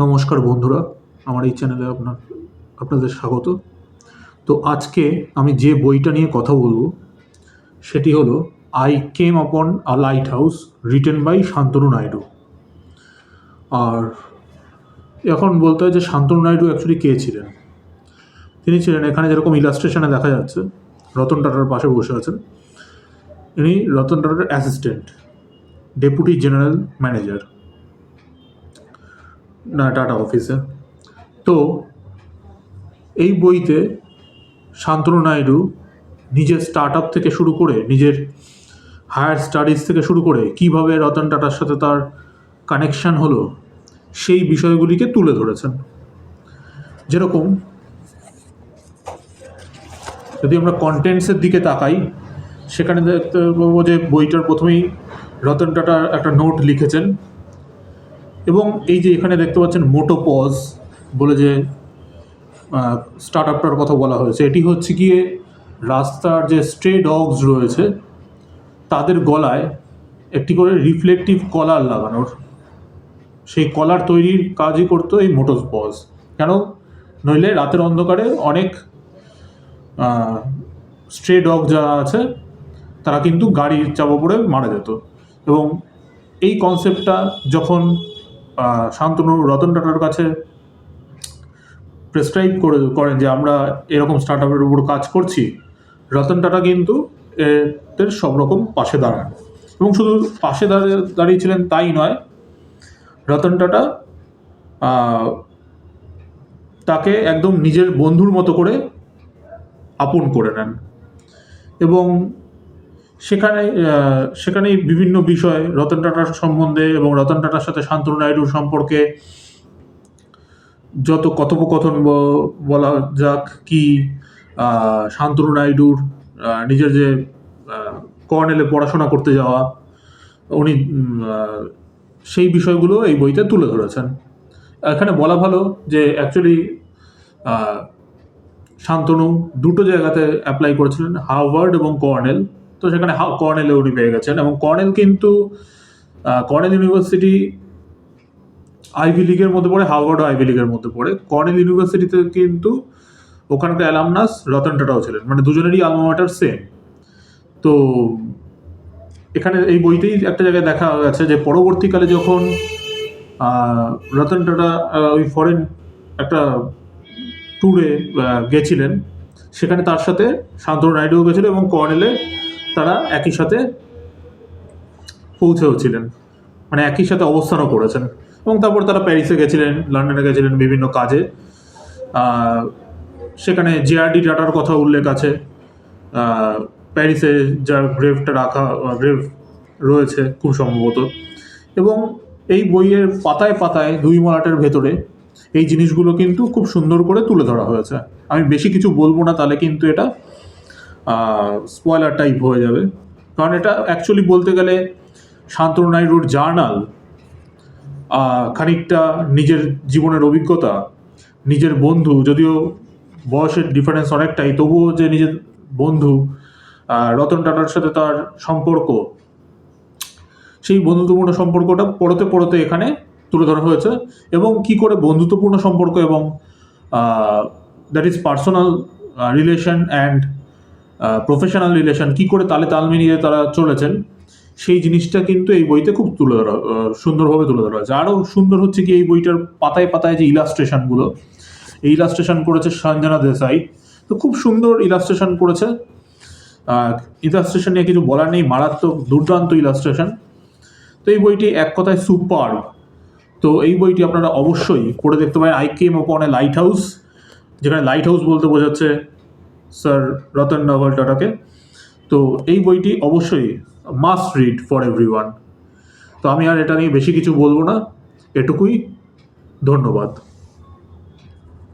নমস্কার বন্ধুরা, আমার এই চ্যানেলে আপনাদের স্বাগত। তো আজকে আমি যে বইটা নিয়ে কথা বলবো সেটি হলো I came upon a lighthouse, written by Shantanu Naidu. আর এখন বলতে হয় যে শান্তনু নাইডু অ্যাকচুয়ালি কে ছিলেন। তিনি ছিলেন, এখানে যেরকম ইলাস্ট্রেশনে দেখা যাচ্ছে, রতন টাটার পাশে বসে আছেন। ইনি রতন টাটার অ্যাসিস্ট্যান্ট, ডেপুটি জেনারেল ম্যানেজার না টাটা অফিসে। তো এই বইতে শান্তনু নাইডু নিজের স্টার্ট আপ থেকে শুরু করে, নিজের হায়ার স্টাডিজ থেকে শুরু করে কীভাবে রতন টাটার সাথে তার কানেকশান হলো, সেই বিষয়গুলিকে তুলে ধরেছেন। যেরকম যদি আমরা কন্টেন্টসের দিকে তাকাই, সেখানে দেখতে পাবো যে বইটার প্রথমেই রতন টাটা একটা নোট লিখেছেন, এবং এই যে এখানে দেখতে পাচ্ছেন মোটো পজ বলে যে স্টার্ট আপটার কথা বলা হয়েছে, এটি হচ্ছে গিয়ে রাস্তার যে স্ট্রে ডগস রয়েছে তাদের গলায় একটি করে রিফ্লেকটিভ কলার লাগানোর, সেই কলার তৈরির কাজই করতো এই মোটো পজ। কেন? নইলে রাতের অন্ধকারে অনেক স্ট্রে ডগ যারা আছে তারা কিন্তু গাড়ির চাপা পড়ে মারা যেত। এবং এই কনসেপ্টটা যখন শান্তনু রতন টাটার কাছে প্রেসক্রাইব করেন যে আমরা এরকম স্টার্ট আপের উপর কাজ করছি, রতন টাটা কিন্তু এদের সব রকম পাশে দাঁড়ান। এবং শুধু পাশে দাঁড়িয়েছিলেন তাই নয়, রতন টাটা তাকে একদম নিজের বন্ধুর মতো করে আপন করে নেন। এবং সেখানেই বিভিন্ন বিষয় রতন টাটার সম্বন্ধে এবং রতন টাটার সাথে শান্তনু নাইডুর সম্পর্কে যত কথোপকথন বলা যাক, কি শান্তনু নাইডুর নিজের যে কর্নেলে পড়াশোনা করতে যাওয়া, উনি সেই বিষয়গুলো এই বইতে তুলে ধরেছেন। এখানে বলা ভালো যে অ্যাকচুয়ালি শান্তনু দুটো জায়গাতে অ্যাপ্লাই করেছিলেন, হার্ভার্ড এবং কর্নেল। তো সেখানে কর্নেলে উনি পেয়ে গেছেন, এবং কর্নেল কিন্তু কর্নেল ইউনিভার্সিটি আইভি লিগের মধ্যে পড়ে, হার্ভার্ডও আইভি লিগের মধ্যে পড়ে। কর্নেল ইউনিভার্সিটিতে কিন্তু ওখানকার অ্যালামনাস রতন টাটাও ছিলেন, মানে দুজনেরই আলমা ম্যাটার সেম। তো এখানে এই বইতেই একটা জায়গায় দেখা গেছে যে পরবর্তীকালে যখন রতন টাটা ওই ফরেন একটা ট্যুরে গেছিলেন, সেখানে তার সাথে শান্তনু নাইডুও গেছিল, এবং কর্নেলে তারা একই সাথে পৌঁছেওছিলেন, মানে একই সাথে অবস্থানও করেছেন। এবং তারপর তারা প্যারিসে গেছিলেন, লন্ডনে গেছিলেন বিভিন্ন কাজে। সেখানে জেআরডি টাটার কথা উল্লেখ আছে, প্যারিসে যার গ্রেভ রয়েছে খুব সম্ভবত। এবং এই বইয়ের পাতায় পাতায় দুই মলাটের ভেতরে এই জিনিসগুলো কিন্তু খুব সুন্দর করে তুলে ধরা হয়েছে। আমি বেশি কিছু বলবো না, তাহলে কিন্তু এটা স্পয়লার টাইপ হয়ে যাবে। কারণ এটা অ্যাকচুয়ালি বলতে গেলে শান্তনু নাইডুর জার্নাল, খানিকটা নিজের জীবনের অভিজ্ঞতা, নিজের বন্ধু, যদিও বয়সের ডিফারেন্স অনেকটাই, তবুও যে নিজের বন্ধু রতন টাটার সাথে তার সম্পর্ক, সেই বন্ধুত্বপূর্ণ সম্পর্কটা পড়তে পড়তে এখানে তুলে ধরা হয়েছে। এবং কি করে বন্ধুত্বপূর্ণ সম্পর্ক এবং that is personal relation and professional relation কী করে তালে তাল মিলিয়ে তারা চলেছেন, সেই জিনিসটা কিন্তু এই বইতে খুব সুন্দরভাবে তুলে ধরা হয়েছে। আরও সুন্দর হচ্ছে কি, এই বইটার পাতায় পাতায় যে ইলাস্ট্রেশনগুলো, এই ইলাস্ট্রেশন করেছে সঞ্জনা দেসাই। তো খুব সুন্দর ইলাস্ট্রেশন করেছে। ইলাস্ট্রেশন নিয়ে কিছু বলার নেই, মারাত্মক দুর্দান্ত ইলাস্ট্রেশন। তো এই বইটি এক কথায় সুপারব। তো এই বইটি আপনারা অবশ্যই পড়ে দেখতে পারেন, আই কেম আপন এ লাইট হাউস, যেখানে লাইট হাউস বলতে বোঝাচ্ছে স্যার রতন টাটাকে। তো এই বইটি অবশ্যই মাস্ট রিড ফর এভরিওয়ান। তো আমি আর এটা নিয়ে বেশি কিছু বলবো না, এটুকুই। ধন্যবাদ।